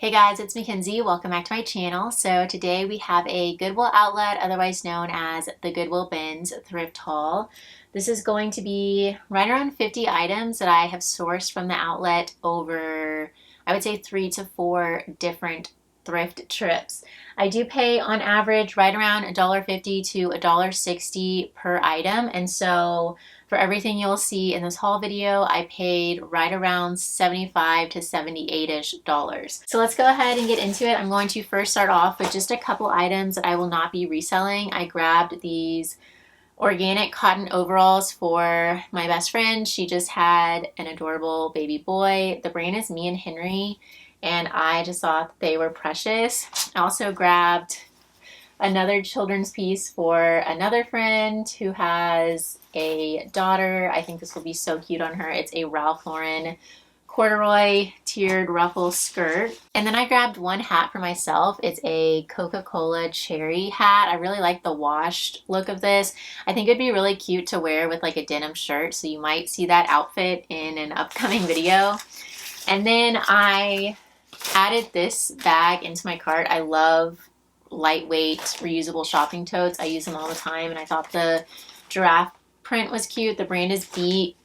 Hey guys, it's Mackenzie. Welcome back to my channel. So today we have a Goodwill outlet, otherwise known as the Goodwill Bins thrift haul. This is going to be right around 50 items that I have sourced from the outlet over, I would say 3 to 4 different thrift trips. I do pay on average right around $1.50 to $1.60 per item, and so for everything you'll see in this haul video, I paid right around $75 to $78-ish. So let's go ahead and get into it. I'm going to first start off with just a couple items that I will not be reselling. I grabbed these organic cotton overalls for my best friend. She just had an adorable baby boy. The brand is Me and Henry, and I just thought they were precious. I also grabbed another children's piece for another friend who has a daughter. I think this will be so cute on her. It's a Ralph Lauren corduroy tiered ruffle skirt. And then I grabbed one hat for myself. It's a Coca-Cola cherry hat. I really like the washed look of this. I think it'd be really cute to wear with like a denim shirt, so you might see that outfit in an upcoming video. And then I added this bag into my cart. I love lightweight reusable shopping totes. I use them all the time, and I thought the giraffe print was cute. The brand is Bee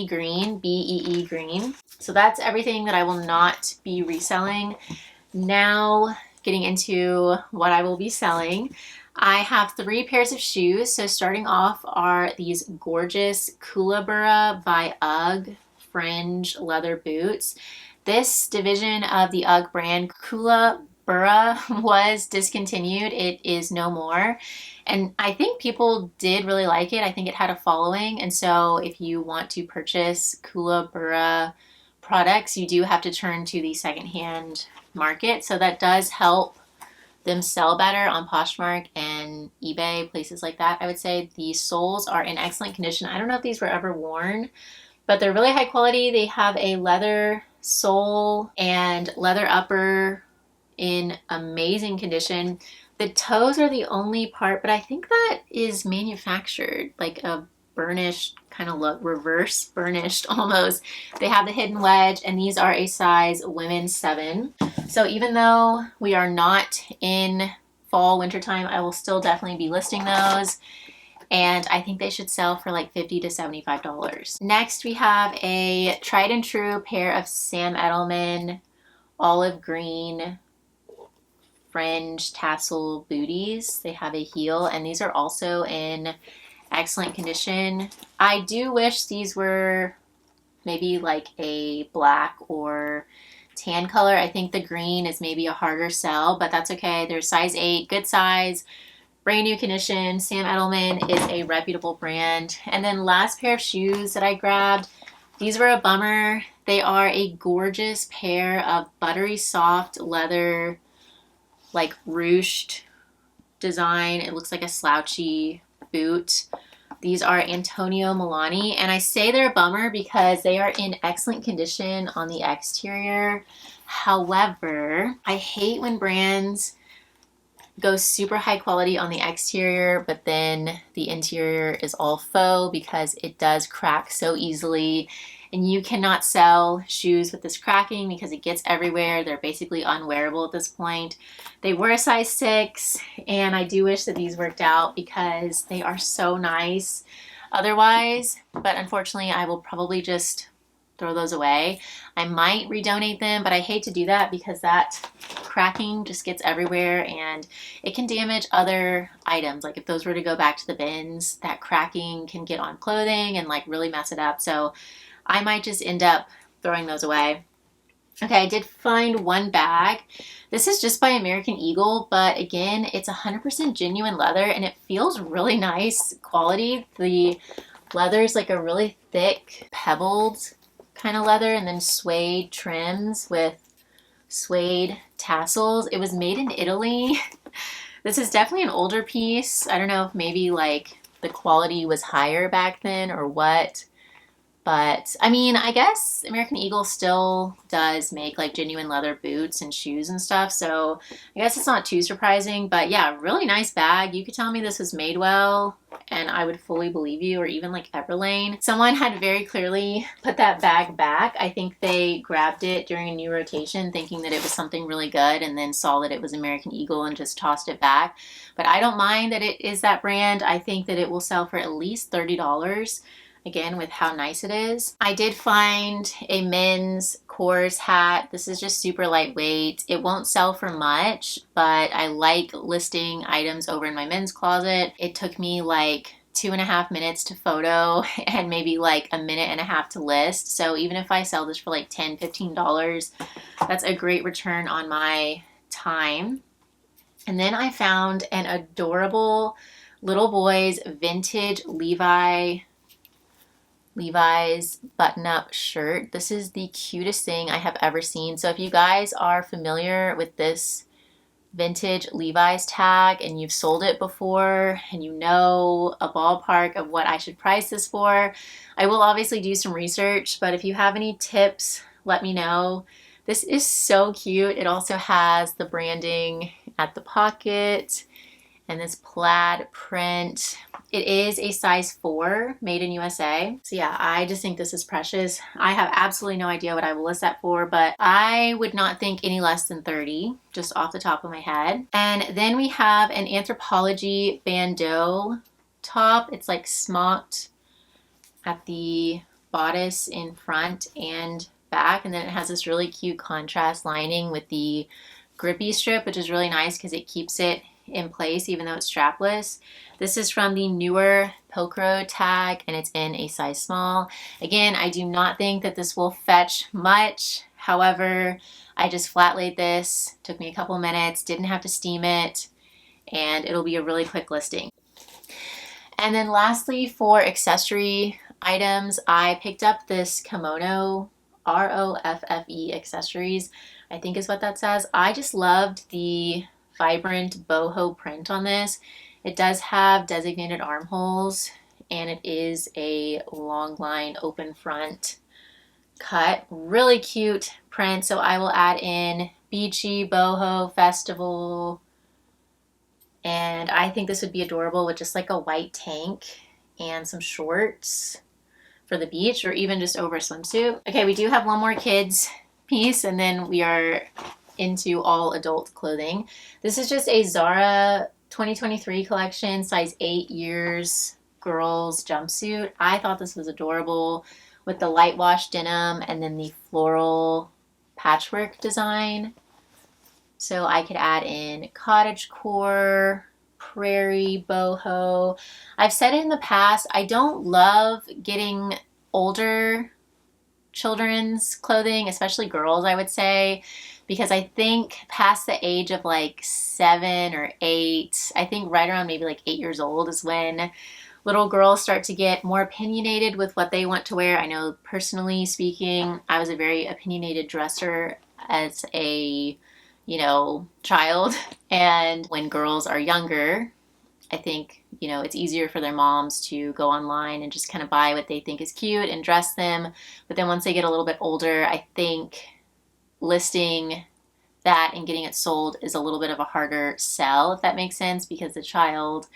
Green, BEE Green. So that's everything that I will not be reselling. Now getting into what I will be selling. I have 3 pairs of shoes. So starting off are these gorgeous Kookaburra by UGG fringe leather boots. This division of the UGG brand, Kookaburra, was discontinued. It is no more. And I think people did really like it. I think it had a following. And so if you want to purchase Kookaburra products, you do have to turn to the secondhand market. So that does help them sell better on Poshmark and eBay, places like that. I would say the soles are in excellent condition. I don't know if these were ever worn, but they're really high quality. They have a leather sole and leather upper in amazing condition. The toes are the only part, but I think that is manufactured, like a burnished kind of look, reverse burnished almost. They have the hidden wedge, and these are a size women's 7. So even though we are not in fall, wintertime, I will still definitely be listing those. And I think they should sell for like $50 to $75. Next, we have a tried and true pair of Sam Edelman olive green fringe tassel booties. They have a heel, and these are also in excellent condition. I do wish these were maybe like a black or tan color. I think the green is maybe a harder sell, but that's okay. They're size 8, good size, brand new condition. Sam Edelman is a reputable brand. And then last pair of shoes that I grabbed, these were a bummer. They are a gorgeous pair of buttery soft leather, like ruched design. It looks like a slouchy boot. These are Antonio Milani, and I say they're a bummer because they are in excellent condition on the exterior. However, I hate when brands go super high quality on the exterior, but then the interior is all faux because it does crack so easily. And you cannot sell shoes with this cracking because it gets everywhere. They're basically unwearable at this point. They were a size 6, and I do wish that these worked out because they are so nice otherwise. But unfortunately, I will probably just throw those away. I might redonate them, but I hate to do that because that cracking just gets everywhere and it can damage other items. Like if those were to go back to the bins, that cracking can get on clothing and like really mess it up. So I might just end up throwing those away. Okay, I did find one bag. This is just by American Eagle, but again, it's 100% genuine leather and it feels really nice quality. The leather is like a really thick, pebbled kind of leather, and then suede trims with suede tassels. It was made in Italy. This is definitely an older piece. I don't know if maybe like the quality was higher back then or what, But I mean, I guess American Eagle still does make like genuine leather boots and shoes and stuff. So I guess it's not too surprising, but yeah, really nice bag. You could tell me this was Madewell and I would fully believe you, or even like Everlane. Someone had very clearly put that bag back. I think they grabbed it during a new rotation thinking that it was something really good and then saw that it was American Eagle and just tossed it back. But I don't mind that it is that brand. I think that it will sell for at least $30. Again, with how nice it is. I did find a men's Kors hat. This is just super lightweight. It won't sell for much, but I like listing items over in my men's closet. It took me like 2.5 minutes to photo and maybe like a minute and a half to list. So even if I sell this for like $10, $15, that's a great return on my time. And then I found an adorable little boy's vintage Levi's button-up shirt. This is the cutest thing I have ever seen. So if you guys are familiar with this vintage Levi's tag and you've sold it before and you know a ballpark of what I should price this for, I will obviously do some research, but if you have any tips, let me know. This is so cute. It also has the branding at the pocket and this plaid print. It is a size 4, made in USA. So yeah, I just think this is precious. I have absolutely no idea what I will list that for, but I would not think any less than 30, just off the top of my head. And then we have an Anthropologie bandeau top. It's like smocked at the bodice in front and back, and then it has this really cute contrast lining with the grippy strip, which is really nice because it keeps it in place even though it's strapless. This is from the newer Pilcrow tag and it's in a size small. Again, I do not think that this will fetch much. However, I just flat laid this, took me a couple minutes, didn't have to steam it, and it'll be a really quick listing. And then lastly, for accessory items, I picked up this kimono, ROFFE accessories, I think is what that says. I just loved the vibrant boho print on this. It does have designated armholes and it is a long line open front cut. Really cute print. So I will add in beachy, boho, festival, and I think this would be adorable with just like a white tank and some shorts for the beach or even just over a swimsuit. Okay, we do have one more kids piece and then we are into all adult clothing. This is just a Zara 2023 collection, size 8 years girls jumpsuit. I thought this was adorable with the light wash denim and then the floral patchwork design. So I could add in cottagecore, prairie, boho. I've said it in the past, I don't love getting older children's clothing, especially girls, I would say, because I think past the age of like 7 or 8, I think right around maybe like 8 years old is when little girls start to get more opinionated with what they want to wear. I know personally speaking, I was a very opinionated dresser as a, child. And when girls are younger, I think, it's easier for their moms to go online and just kind of buy what they think is cute and dress them. But then once they get a little bit older, I think listing that and getting it sold is a little bit of a harder sell, if that makes sense, because the child,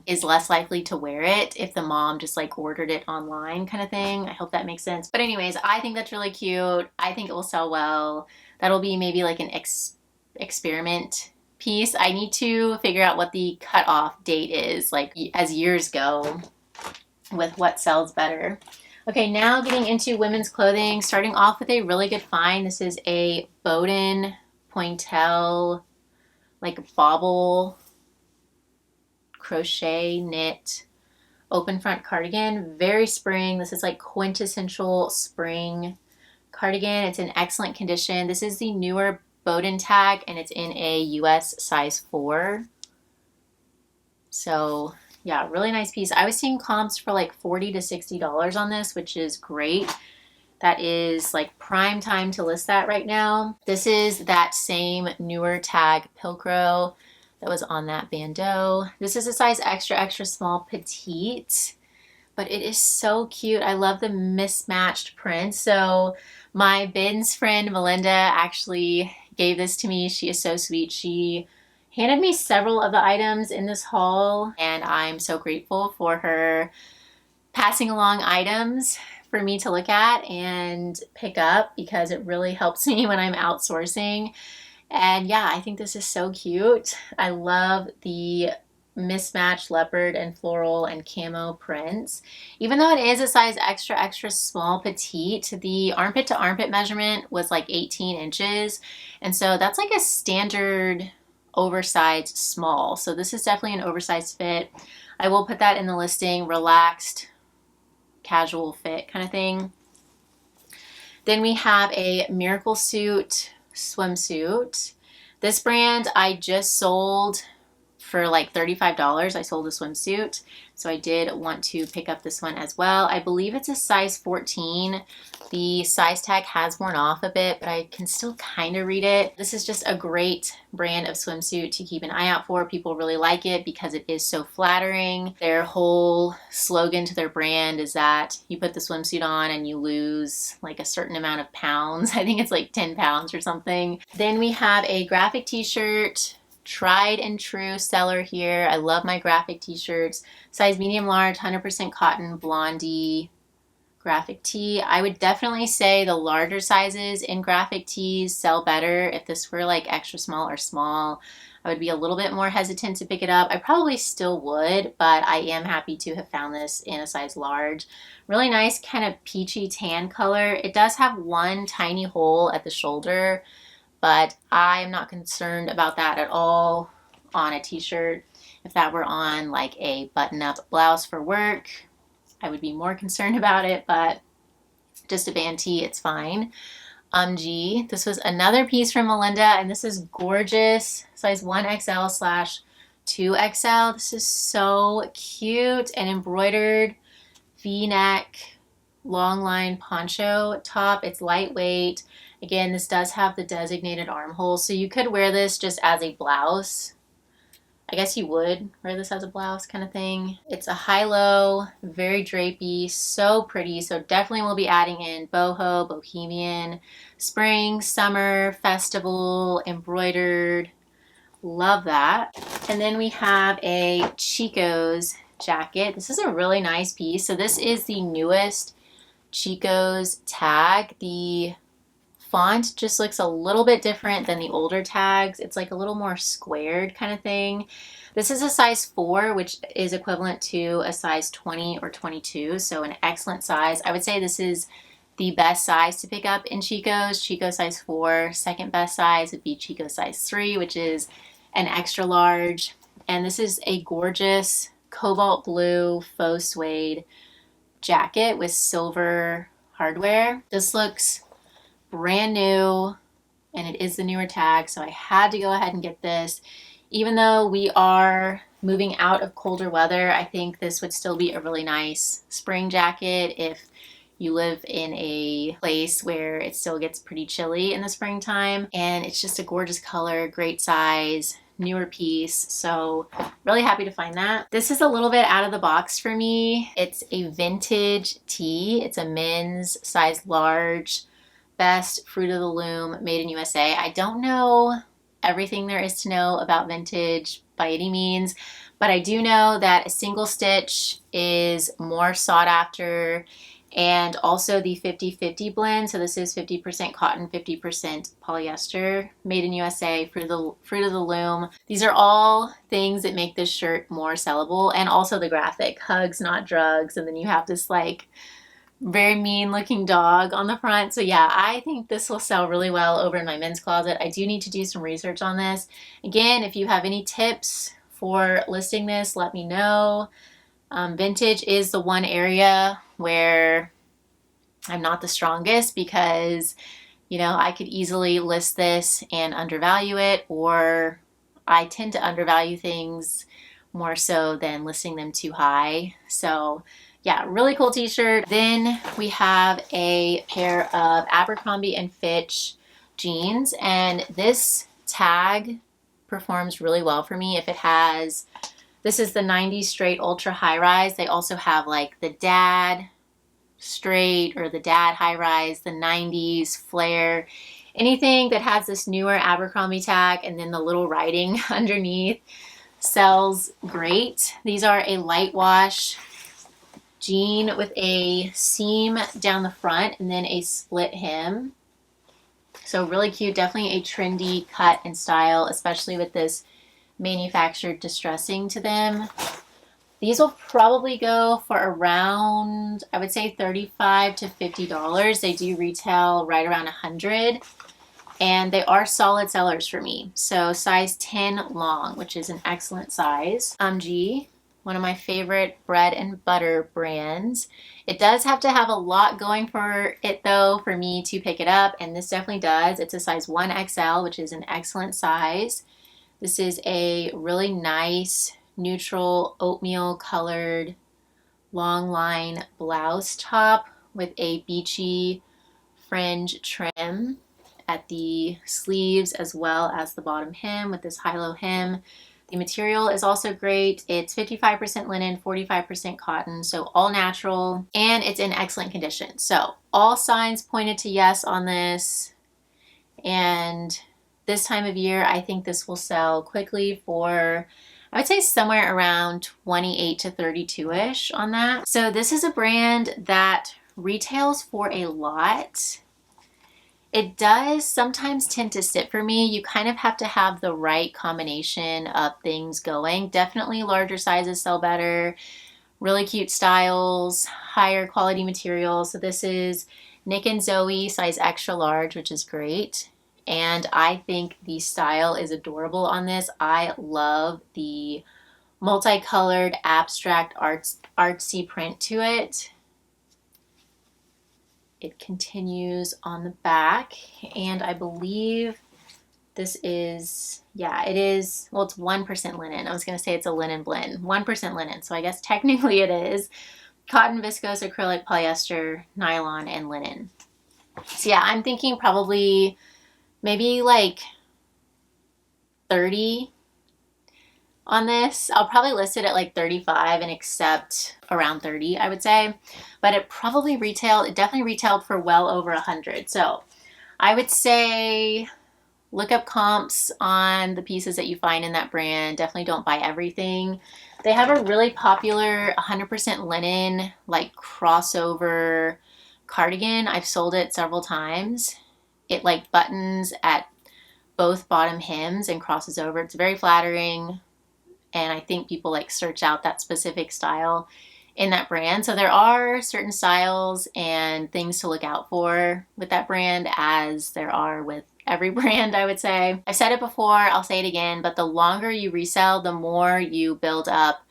is less likely to wear it if the mom just like ordered it online kind of thing. I hope that makes sense. But anyways, I think that's really cute. I think it will sell well. That'll be maybe like an experiment piece. I need to figure out what the cutoff date is, like as years go, with what sells better. Okay, now getting into women's clothing, starting off with a really good find. This is a Bowden Pointel, like bobble crochet knit open front cardigan. Very spring. This is like quintessential spring cardigan. It's in excellent condition. This is the newer Bowden tag and it's in a US size 4. So yeah, really nice piece. I was seeing comps for like $40 to $60 on this, which is great. That is like prime time to list that right now. This is that same newer tag Pilcrow that was on that bandeau. This is a size extra, extra small petite. but it is so cute. I love the mismatched prints. So my bins friend Melinda actually gave this to me. She is so sweet. She handed me several of the items in this haul, and I'm so grateful for her passing along items for me to look at and pick up, because it really helps me when I'm outsourcing. And yeah, I think this is so cute. I love the mismatched leopard and floral and camo prints. Even though it is a size extra, extra small petite, the armpit to armpit measurement was like 18 inches. And so that's like a standard oversized small. So this is definitely an oversized fit. I will put that in the listing, relaxed, casual fit kind of thing. Then we have a Miracle Suit swimsuit. This brand I just sold for like $35. I sold a swimsuit, so I did want to pick up this one as well. I believe it's a size 14. The size tag has worn off a bit, but I can still kind of read it. This is just a great brand of swimsuit to keep an eye out for. People really like it because it is so flattering. Their whole slogan to their brand is that you put the swimsuit on and you lose like a certain amount of pounds. I think it's like 10 pounds or something. Then we have a graphic t-shirt. Tried and true seller here. I love my graphic t-shirts. Size medium large, 100% cotton, blondie graphic tee. I would definitely say the larger sizes in graphic tees sell better. If this were like extra small or small, I would be a little bit more hesitant to pick it up. I probably still would, but I am happy to have found this in a size large. Really nice kind of peachy tan color. It does have one tiny hole at the shoulder, but I'm not concerned about that at all on a t-shirt. If that were on like a button-up blouse for work, I would be more concerned about it, but just a band tee, it's fine. This was another piece from Melinda, and this is gorgeous. Size 1XL/2XL. This is so cute and embroidered V-neck long line poncho top. It's lightweight. Again, this does have the designated armhole, so you could wear this just as a blouse. I guess you would wear this as a blouse kind of thing. It's a high-low, very drapey, so pretty. So definitely we'll be adding in boho, bohemian, spring, summer, festival, embroidered. Love that. And then we have a Chico's jacket. This is a really nice piece. So this is the newest Chico's tag. The font just looks a little bit different than the older tags. It's like a little more squared kind of thing. This is a size 4, which is equivalent to a size 20 or 22, so an excellent size. I would say this is the best size to pick up in Chico's. Chico size 4. Second best size would be Chico size 3, which is an extra large. And this is a gorgeous cobalt blue faux suede jacket with silver hardware. This looks brand new, and it is the newer tag, so I had to go ahead and get this. Even though we are moving out of colder weather, I think this would still be a really nice spring jacket if you live in a place where it still gets pretty chilly in the springtime. And it's just a gorgeous color, great size, newer piece, so really happy to find that. This is a little bit out of the box for me. It's a vintage tee. It's a men's size large, best Fruit of the Loom, made in USA. I don't know everything there is to know about vintage by any means, but I do know that a single stitch is more sought after, and also the 50-50 blend. So this is 50% cotton, 50% polyester, made in USA, Fruit of the Loom. These are all things that make this shirt more sellable, and also the graphic, hugs not drugs, and then you have this like very mean looking dog on the front. So yeah, I think this will sell really well over in my men's closet. I do need to do some research on this. Again, if you have any tips for listing this, let me know. Vintage is the one area where I'm not the strongest, because you know, I could easily list this and undervalue it, or I tend to undervalue things more so than listing them too high. So yeah, really cool t-shirt. Then we have a pair of Abercrombie and Fitch jeans, and this tag performs really well for me if it has This is the 90s straight ultra high rise. They also have like the dad straight or the dad high rise, the 90s flare, anything that has this newer Abercrombie tag and then the little writing underneath sells great. These are a light wash jean with a seam down the front and then a split hem. So really cute, definitely a trendy cut and style, especially with this manufactured distressing to them. These will probably go for around, I would say $35 to $50. They do retail right around $100, and they are solid sellers for me. So size 10 long, which is an excellent size. G, one of my favorite bread and butter brands. It does have to have a lot going for it though for me to pick it up, and this definitely does. It's a size 1XL, which is an excellent size. This is a really nice neutral oatmeal colored long line blouse top with a beachy fringe trim at the sleeves as well as the bottom hem with this high-low hem. The material is also great. It's 55% linen, 45% cotton, so all natural, and it's in excellent condition. So all signs pointed to yes on this, and this time of year, I think this will sell quickly for, I would say somewhere around 28 to 32-ish on that. So this is a brand that retails for a lot. It does sometimes tend to sit for me. You kind of have to have the right combination of things going. Definitely larger sizes sell better, really cute styles, higher quality materials. So this is Nick and Zoe size extra large, which is great. And I think the style is adorable on this. I love the multicolored abstract artsy print to it. It continues on the back, and I believe this is, yeah, it is, well, it's 1% linen. I was going to say it's a linen blend. 1% linen, so I guess technically it is. Cotton, viscose, acrylic, polyester, nylon, and linen. So yeah, I'm thinking probably maybe like 30 on this. I'll probably list it at like 35 and accept around 30, I would say. But it definitely retailed for well over 100. So I would say look up comps on the pieces that you find in that brand. Definitely don't buy everything. They have a really popular 100% linen like crossover cardigan. I've sold it several times. It like buttons at both bottom hems and crosses over. It's very flattering. And I think people like search out that specific style in that brand. So there are certain styles and things to look out for with that brand, as there are with every brand, I would say. I've said it before, I'll say it again, but the longer you resell, the more you build up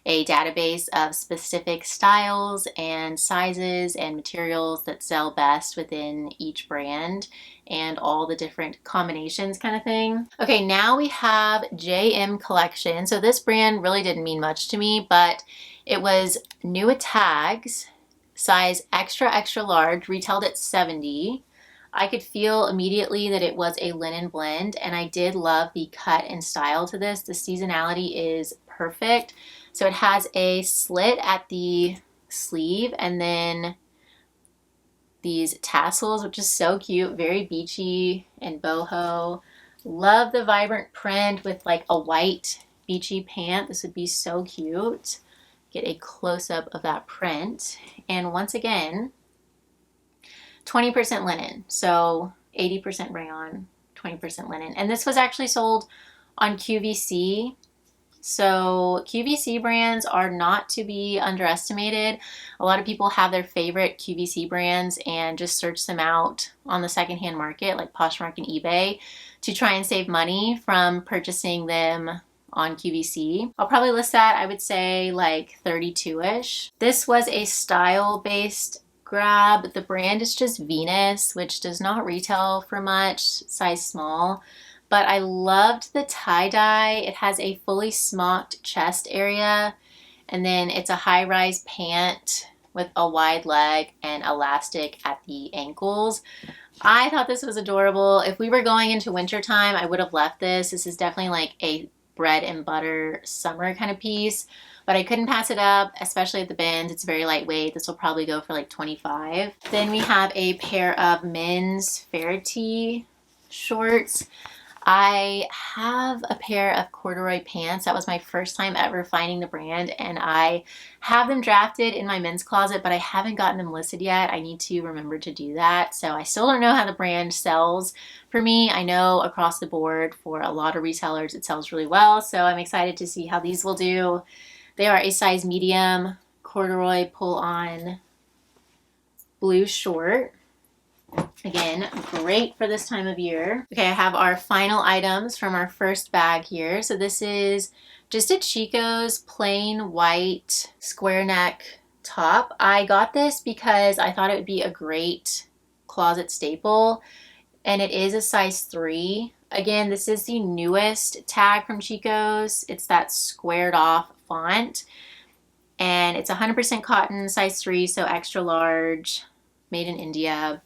a database of specific styles and sizes and materials that sell best within each brand and all the different combinations kind of thing. Okay, now we have JM Collection. So this brand really didn't mean much to me, but it was new at tags, size extra, extra large, retailed at 70. I could feel immediately that it was a linen blend, and I did love the cut and style to this. The seasonality is perfect. So it has a slit at the sleeve and then these tassels, which is so cute, very beachy and boho. Love the vibrant print with like a white beachy pant. This would be so cute. Get a close-up of that print. And once again, 20% linen. So 80% rayon, 20% linen. And this was actually sold on QVC. So QVC brands are not to be underestimated. A lot of people have their favorite QVC brands and just search them out on the secondhand market like Poshmark and eBay to try and save money from purchasing them on QVC. I'll probably list that, I would say like 32-ish. This was a style-based grab. The brand is just Venus, which does not retail for much, size small. But I loved the tie-dye. It has a fully smocked chest area, and then it's a high-rise pant with a wide leg and elastic at the ankles. I thought this was adorable. If we were going into wintertime, I would have left this. This is definitely like a bread and butter summer kind of piece, but I couldn't pass it up, especially at the bins. It's very lightweight. This will probably go for like $25. Then we have a pair of men's fair tee shorts. I have a pair of corduroy pants. That was my first time ever finding the brand, and I have them drafted in my men's closet, but I haven't gotten them listed yet. I need to remember to do that. So I still don't know how the brand sells for me. I know across the board for a lot of resellers it sells really well, so I'm excited to see how these will do. They are a size medium corduroy pull-on blue short. Again, great for this time of year. Okay, I have our final items from our first bag here. So this is just a Chico's plain white square neck top. I got this because I thought it would be a great closet staple, and it is a size 3. Again, this is the newest tag from Chico's. It's that squared off font, and it's 100% cotton, size 3, so extra large, made in India.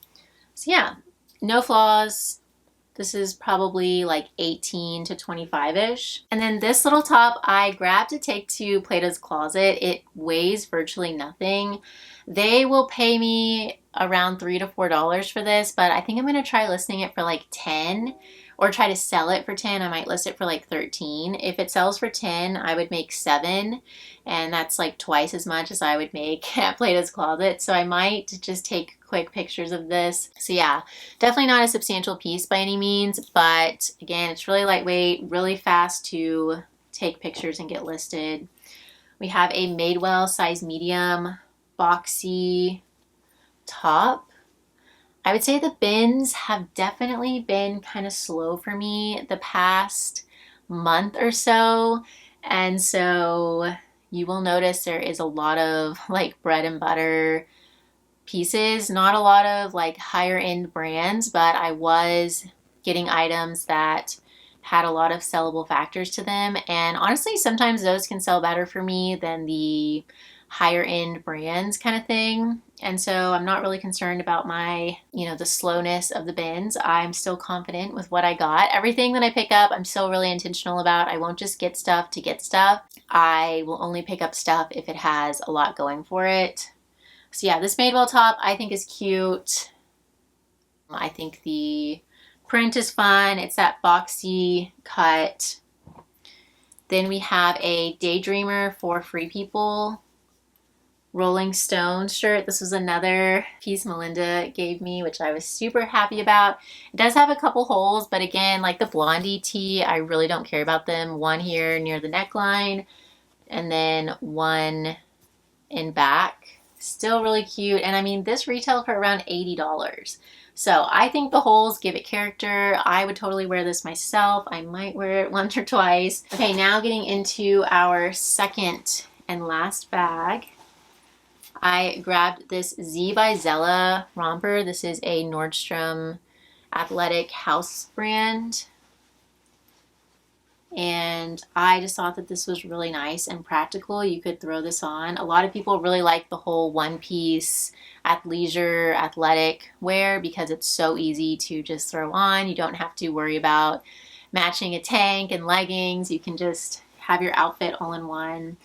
So yeah, no flaws. This is probably like 18 to 25-ish. And then this little top I grabbed to take to Plato's Closet. It weighs virtually nothing. They will pay me around $3 to $4 for this, but I think I'm gonna try listing it for like 10, or try to sell it for 10. I might list it for like 13. If it sells for 10, I would make 7, and that's like twice as much as I would make at Plato's Closet. So I might just take quick pictures of this. So yeah, definitely not a substantial piece by any means, but again, it's really lightweight, really fast to take pictures and get listed. We have a Madewell size medium boxy top. I would say the bins have definitely been kind of slow for me the past month or so. And so you will notice there is a lot of like bread and butter pieces, not a lot of like higher end brands, but I was getting items that had a lot of sellable factors to them. And honestly, sometimes those can sell better for me than the higher end brands kind of thing. And so I'm not really concerned about my, the slowness of the bins. I'm still confident with what I got. Everything that I pick up, I'm still really intentional about. I won't just get stuff to get stuff. I will only pick up stuff if it has a lot going for it. So yeah, this Madewell top I think is cute. I think the print is fun. It's that boxy cut. Then we have a Daydreamer for Free People Rolling Stone shirt. This was another piece Melinda gave me, which I was super happy about. It does have a couple holes, but again, like the Blondie tee, I really don't care about them. One here near the neckline, and then one in back. Still really cute. And I mean, this retailed for around $80. So I think the holes give it character. I would totally wear this myself. I might wear it once or twice. Okay, now getting into our second and last bag. I grabbed this Z by Zella romper. This is a Nordstrom athletic house brand. And I just thought that this was really nice and practical. You could throw this on. A lot of people really like the whole one-piece athleisure athletic wear because it's so easy to just throw on. You don't have to worry about matching a tank and leggings. You can just have your outfit all in one.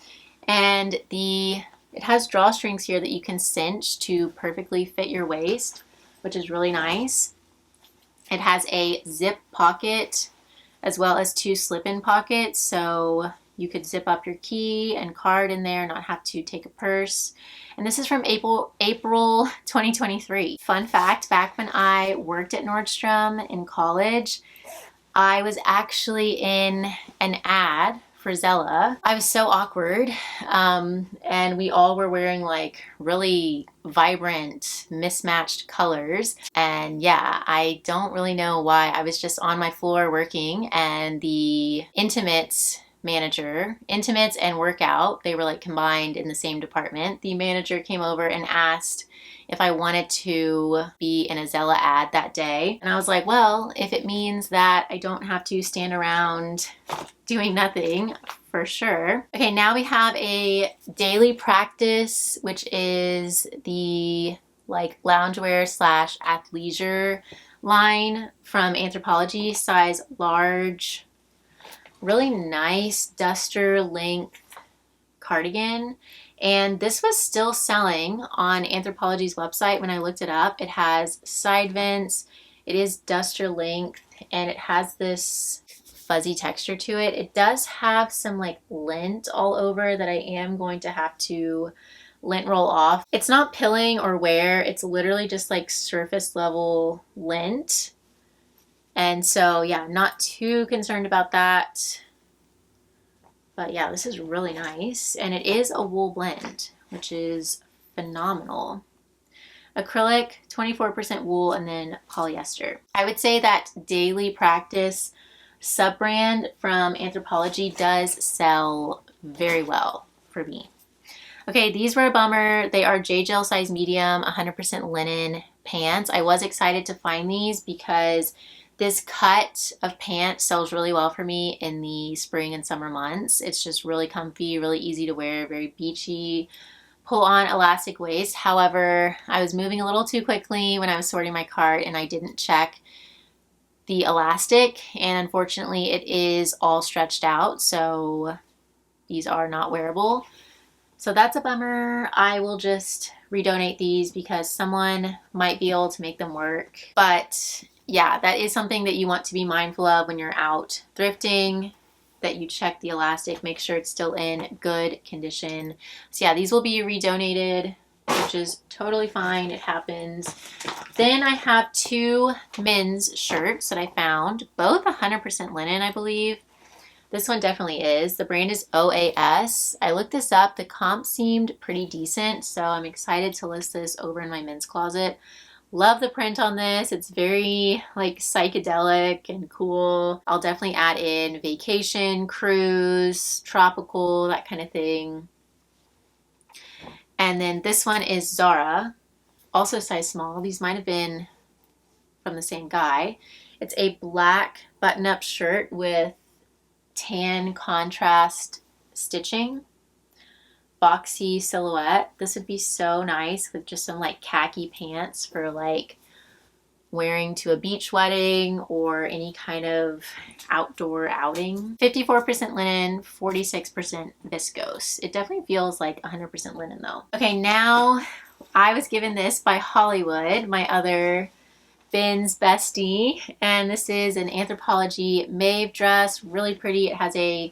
And it has drawstrings here that you can cinch to perfectly fit your waist, which is really nice. It has a zip pocket as well as 2 slip-in pockets, so you could zip up your key and card in there, not have to take a purse. And this is from April 2023. Fun fact, back when I worked at Nordstrom in college, I was actually in an ad for Zella. I was so awkward, and we all were wearing like really vibrant mismatched colors, and yeah, I don't really know why. I was just on my floor working, and the intimates and workout, they were like combined in the same department. The manager came over and asked if I wanted to be in a Zella ad that day. And I was like, well, if it means that I don't have to stand around doing nothing, for sure. Okay, now we have a daily practice, which is the like loungewear / athleisure line from Anthropologie, size large. really nice duster length cardigan. And this was still selling on Anthropologie's website when I looked it up. It has side vents, it is duster length, and it has this fuzzy texture to it. It does have some like lint all over that I am going to have to lint roll off. It's not pilling or wear, it's literally just like surface level lint. And so yeah, not too concerned about that. But yeah, this is really nice. And it is a wool blend, which is phenomenal. Acrylic, 24% wool, and then polyester. I would say that Daily Practice sub-brand from Anthropologie does sell very well for me. Okay, these were a bummer. They are J-Gel size medium, 100% linen pants. I was excited to find these because this cut of pants sells really well for me in the spring and summer months. It's just really comfy, really easy to wear, very beachy, pull on elastic waist. However, I was moving a little too quickly when I was sorting my cart and I didn't check the elastic, and unfortunately it is all stretched out, so these are not wearable. So that's a bummer. I will just redonate these because someone might be able to make them work. But yeah, that is something that you want to be mindful of when you're out thrifting, that you check the elastic, make sure it's still in good condition. So yeah, these will be redonated, which is totally fine. It happens. Then I have two men's shirts that I found, both 100% linen, I believe. This one definitely is. The brand is OAS. I looked this up. The comp seemed pretty decent, so I'm excited to list this over in my men's closet. Love the print on this. It's very like psychedelic and cool. I'll definitely add in vacation, cruise, tropical, that kind of thing. And then this one is Zara, also size small. These might have been from the same guy. It's a black button-up shirt with tan contrast stitching, boxy silhouette. This would be so nice with just some like khaki pants for like wearing to a beach wedding or any kind of outdoor outing. 54% linen, 46% viscose. It definitely feels like 100% linen though. Okay, now I was given this by Hollywood, my other Ben's bestie, and this is an Anthropologie Maeve dress. Really pretty. It has a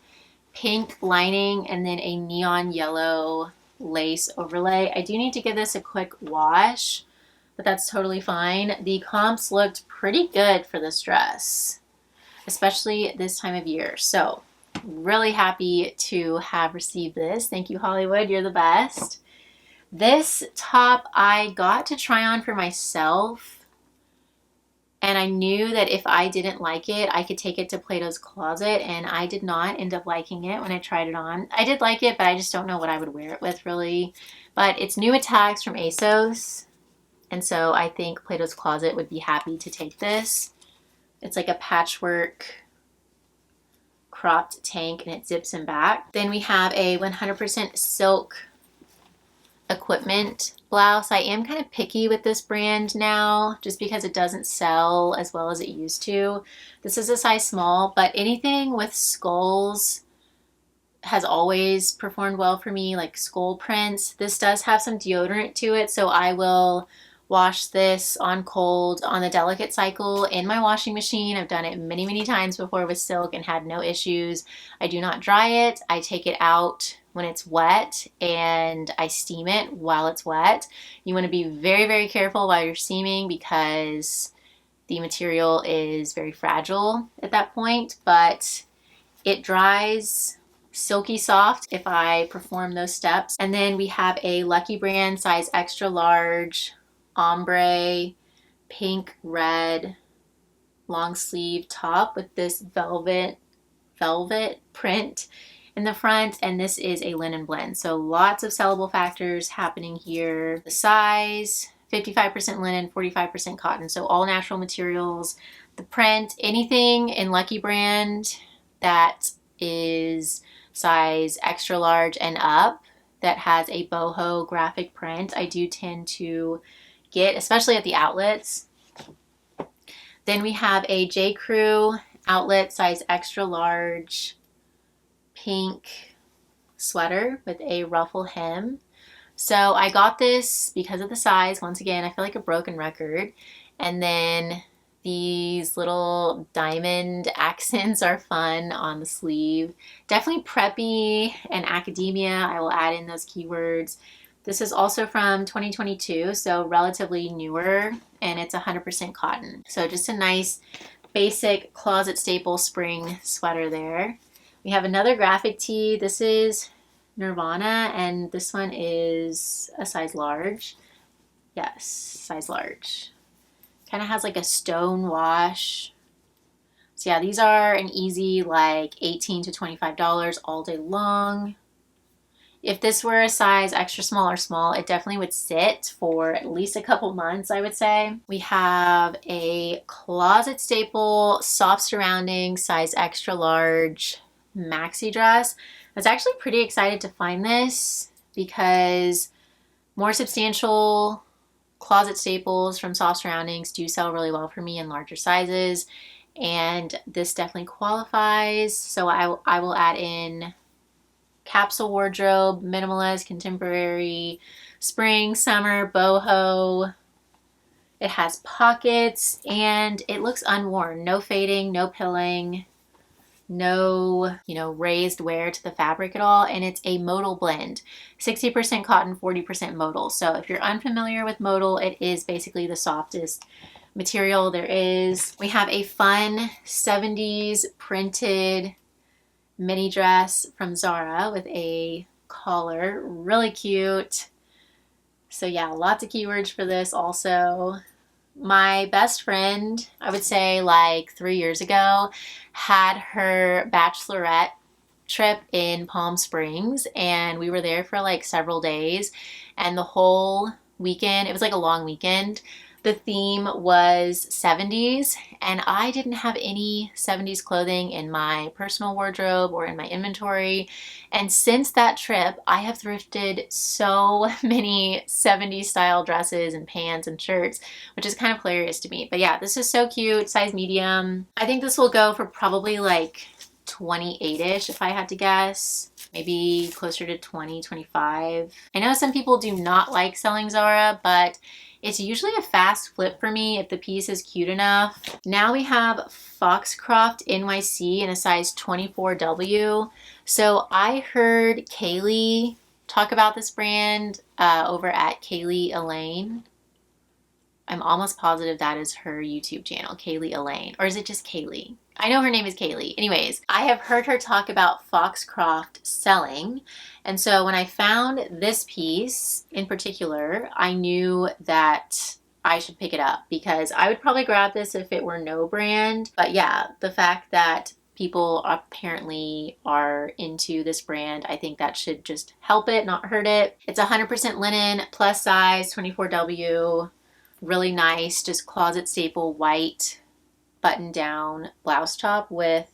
pink lining and then a neon yellow lace overlay. I do need to give this a quick wash, but that's totally fine. The comps looked pretty good for this dress, especially this time of year. So really happy to have received this. Thank you, Hollywood. You're the best. This top I got to try on for myself, and I knew that if I didn't like it, I could take it to Plato's Closet, and I did not end up liking it when I tried it on. I did like it, but I just don't know what I would wear it with really. But it's new attacks from ASOS, and so I think Plato's Closet would be happy to take this. It's like a patchwork cropped tank, and it zips in back. Then we have a 100% silk equipment blouse. I am kind of picky with this brand now just because it doesn't sell as well as it used to. This is a size small, but anything with skulls has always performed well for me, like skull prints. This does have some deodorant to it, so I will wash this on cold on the delicate cycle in my washing machine. I've done it many, many times before with silk and had no issues. I do not dry it. I take it out when it's wet and I steam it while it's wet. You want to be very, very careful while you're steaming because the material is very fragile at that point, but it dries silky soft if I perform those steps. And then we have a Lucky Brand size extra large ombre pink red long sleeve top with this velvet print in the front, and this is a linen blend, so lots of sellable factors happening here. The size 55% linen, 45% cotton, so all natural materials. The print, anything in Lucky Brand that is size extra large and up that has a boho graphic print, I do tend to get, especially at the outlets. Then we have a J. Crew outlet size extra large pink sweater with a ruffle hem. So I got this because of the size. Once again, I feel like a broken record. And then these little diamond accents are fun on the sleeve. Definitely preppy and academia. I will add in those keywords. This is also from 2022, so relatively newer, and it's 100% cotton. So just a nice basic closet staple spring sweater there. We have another graphic tee. This is Nirvana, and this one is a size large. Yes, size large. Kind of has like a stone wash. So yeah, these are an easy like $18 to $25 all day long. If this were a size extra small or small, it definitely would sit for at least a couple months, I would say. We have a closet staple, soft surrounding, size extra large maxi dress. I was actually pretty excited to find this because more substantial closet staples from soft surroundings do sell really well for me in larger sizes, and this definitely qualifies. So I will add in capsule wardrobe, minimalist, contemporary, spring, summer, boho. It has pockets and it looks unworn. No fading, no pilling, no, raised wear to the fabric at all. And it's a modal blend, 60% cotton, 40% modal. So if you're unfamiliar with modal, it is basically the softest material there is. We have a fun 70s printed mini dress from Zara with a collar, really cute. So yeah, lots of keywords for this also. My best friend, I would say like 3 years ago, had her bachelorette trip in Palm Springs, and we were there for like several days, and the whole weekend, it was like a long weekend, the theme was 70s, and I didn't have any 70s clothing in my personal wardrobe or in my inventory. And since that trip, I have thrifted so many 70s style dresses and pants and shirts, which is kind of hilarious to me. But yeah, this is so cute, size medium. I think this will go for probably like 28-ish if I had to guess. Maybe closer to 20, 25. I know some people do not like selling Zara, but it's usually a fast flip for me if the piece is cute enough. Now we have Foxcroft NYC in a size 24W. So I heard Kaylee talk about this brand over at Kaylee Elaine. I'm almost positive that is her YouTube channel, Kaylee Elaine. Or is it just Kaylee? I know her name is Kaylee. Anyways, I have heard her talk about Foxcroft selling. And so when I found this piece in particular, I knew that I should pick it up because I would probably grab this if it were no brand. But yeah, the fact that people apparently are into this brand, I think that should just help it, not hurt it. It's 100% linen, plus size, 24W. Really nice, just closet staple white button down blouse top with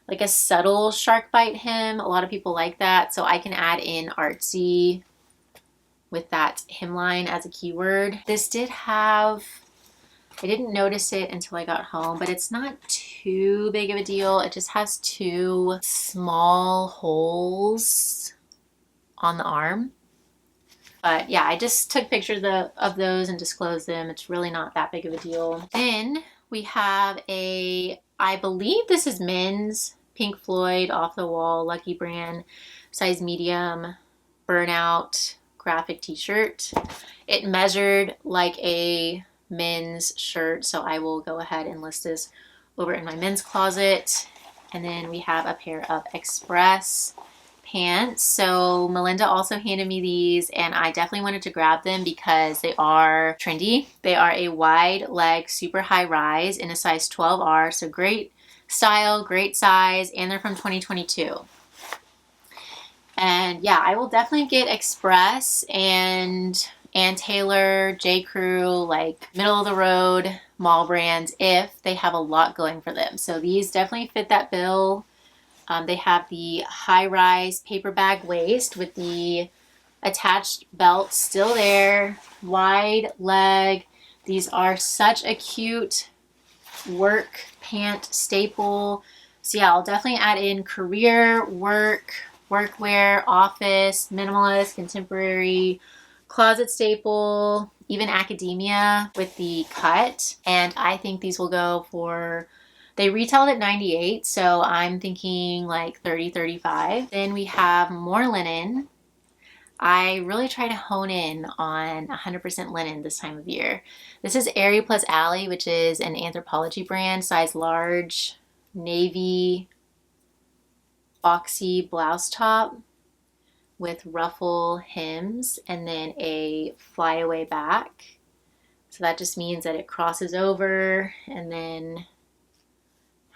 like a subtle shark bite hem. A lot of people like that, so I can add in artsy with that hemline as a keyword. This did have, I didn't notice it until I got home, but it's not too big of a deal. It just has 2 small holes on the arm. But yeah, I just took pictures of those and disclosed them. It's really not that big of a deal. Then we have I believe this is men's, Pink Floyd, off the wall, Lucky Brand, size medium, burnout graphic t-shirt. It measured like a men's shirt, so I will go ahead and list this over in my men's closet. And then we have a pair of Express pants. So Melinda also handed me these, and I definitely wanted to grab them because they are trendy. They are a wide leg, super high rise in a size 12R. So great style, great size, and they're from 2022. And yeah, I will definitely get Express and Ann Taylor, J. Crew, like middle of the road mall brands if they have a lot going for them. So these definitely fit that bill. They have the high-rise paper bag waist with the attached belt still there, wide leg. These are such a cute work pant staple. So yeah, I'll definitely add in career, work, workwear, office, minimalist, contemporary, closet staple, even academia with the cut. And I think these will go for, they retailed at 98, so I'm thinking like 30, 35. Then we have more linen. I really try to hone in on 100% linen this time of year. This is Aerie plus Alley, which is an Anthropologie brand, size large, navy, boxy blouse top with ruffle hems and then a flyaway back. So that just means that it crosses over and then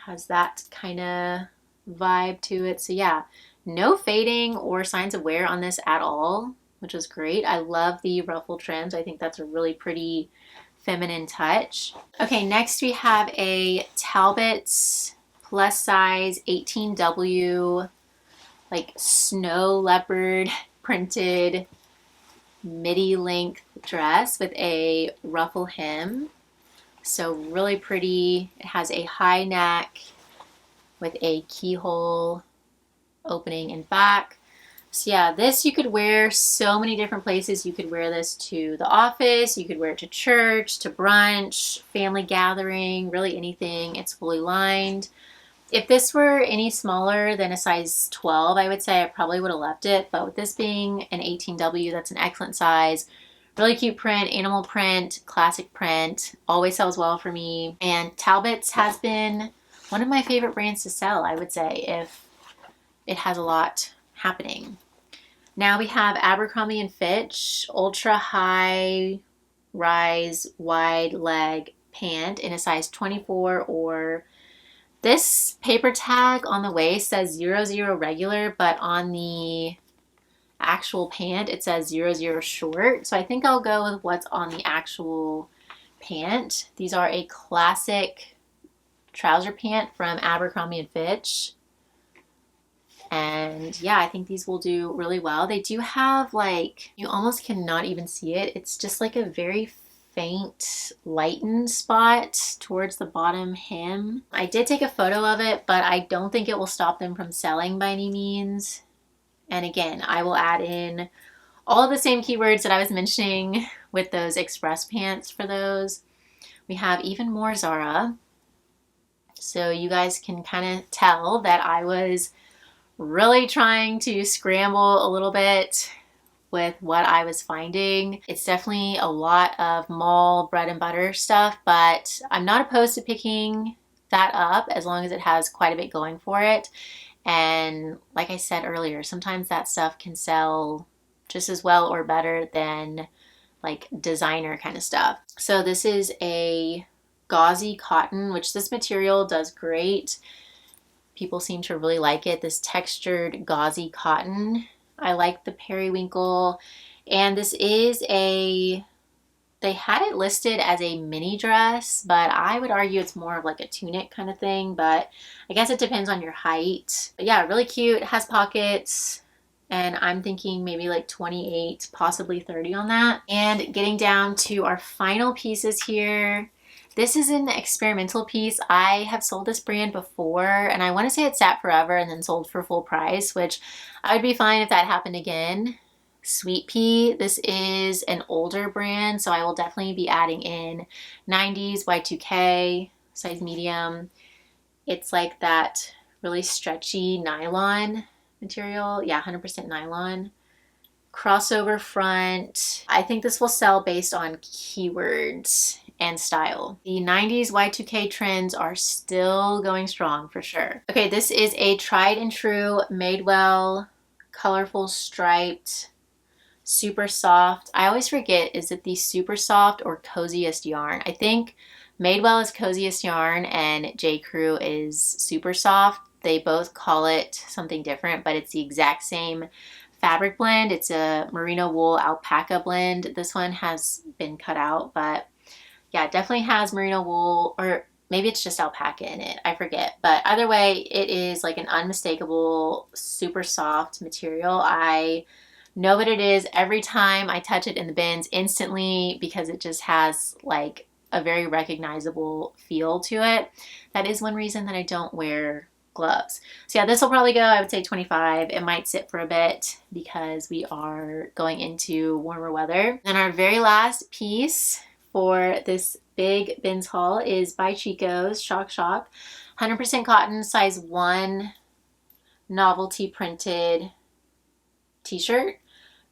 has that kind of vibe to it. So yeah, no fading or signs of wear on this at all, which is great. I love the ruffle trims. I think that's a really pretty feminine touch. Okay, next we have a Talbot's plus size 18W, like snow leopard printed midi length dress with a ruffle hem. So really pretty. It has a high neck with a keyhole opening in back. So yeah, this you could wear so many different places. You could wear this to the office, you could wear it to church, to brunch, family gathering, really anything. It's fully lined. If this were any smaller than a size 12, I would say I probably would have left it. But with this being an 18W, that's an excellent size. Really cute print, animal print, classic print, always sells well for me. And Talbot's has been one of my favorite brands to sell, I would say, if it has a lot happening. Now we have Abercrombie and Fitch ultra high rise wide leg pant in a size 24, or this paper tag on the waist says 00 regular, but on the actual pant it says 00 short. So I think I'll go with what's on the actual pant. These are a classic trouser pant from Abercrombie and Fitch. And yeah, I think these will do really well. They do have like, you almost cannot even see it. It's just like a very faint lightened spot towards the bottom hem. I did take a photo of it, but I don't think it will stop them from selling by any means. And again, I will add in all of the same keywords that I was mentioning with those express pants for those. We have even more Zara. So you guys can kind of tell that I was really trying to scramble a little bit with what I was finding. It's definitely a lot of mall bread and butter stuff, but I'm not opposed to picking that up as long as it has quite a bit going for it. And like I said earlier, sometimes that stuff can sell just as well or better than like designer kind of stuff. So this is a gauzy cotton, which this material does great. People seem to really like it. This textured gauzy cotton. I like the periwinkle. And this is a, they had it listed as a mini dress, but I would argue it's more of like a tunic kind of thing, but I guess it depends on your height. But yeah, really cute. It has pockets, and I'm thinking maybe like 28, possibly 30 on that. And getting down to our final pieces here. This is an experimental piece. I have sold this brand before, and I want to say it sat forever and then sold for full price, which I would be fine if that happened again. Sweet Pea. This is an older brand, so I will definitely be adding in 90s, Y2K, size medium. It's like that really stretchy nylon material. Yeah, 100% nylon. Crossover front. I think this will sell based on keywords and style. The 90s Y2K trends are still going strong for sure. Okay, this is a tried and true Madewell colorful striped super soft. I always forget, is it the super soft or coziest yarn? I think Madewell is coziest yarn and J. Crew is super soft. They both call it something different, but it's the exact same fabric blend. It's a merino wool alpaca blend. This one has been cut out, but yeah, it definitely has merino wool, or maybe it's just alpaca in it. I forget. But either way, it is like an unmistakable, super soft material. I know what it is every time I touch it in the bins instantly because it just has like a very recognizable feel to it. That is one reason that I don't wear gloves. So yeah, this will probably go, I would say 25. It might sit for a bit because we are going into warmer weather. And our very last piece for this big bins haul is by Chico's Shock Shock. 100% cotton, size 1, novelty printed t-shirt.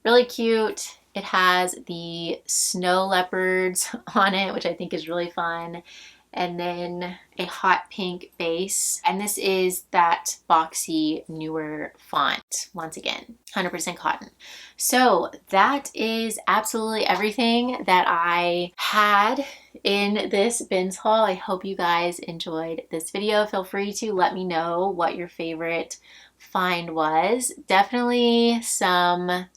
Really cute. It has the snow leopards on it, which I think is really fun. And then a hot pink base. And this is that boxy newer font. Once again, 100% cotton. So that is absolutely everything that I had in this bins haul. I hope you guys enjoyed this video. Feel free to let me know what your favorite find was. Definitely some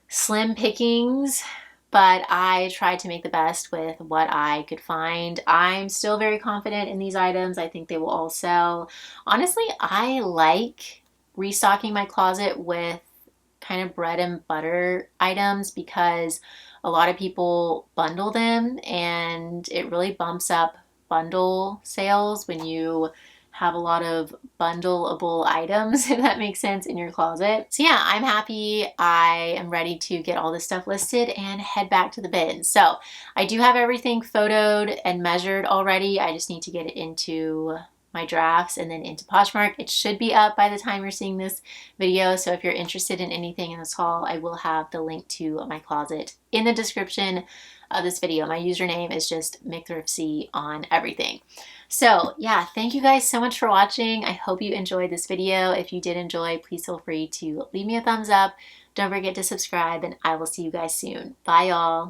slim pickings, but I tried to make the best with what I could find. I'm still very confident in these items. I think they will all sell. Honestly, I like restocking my closet with kind of bread and butter items because a lot of people bundle them and it really bumps up bundle sales when you have a lot of bundleable items, if that makes sense, in your closet. So yeah, I'm happy. I am ready to get all this stuff listed and head back to the bin. So I do have everything photoed and measured already. I just need to get it into my drafts and then into Poshmark. It should be up by the time you're seeing this video. So if you're interested in anything in this haul, I will have the link to my closet in the description of this video. My username is just Mcthriftzie on everything. So yeah, thank you guys so much for watching. I hope you enjoyed this video. If you did enjoy, please feel free to leave me a thumbs up. Don't forget to subscribe and I will see you guys soon. Bye y'all.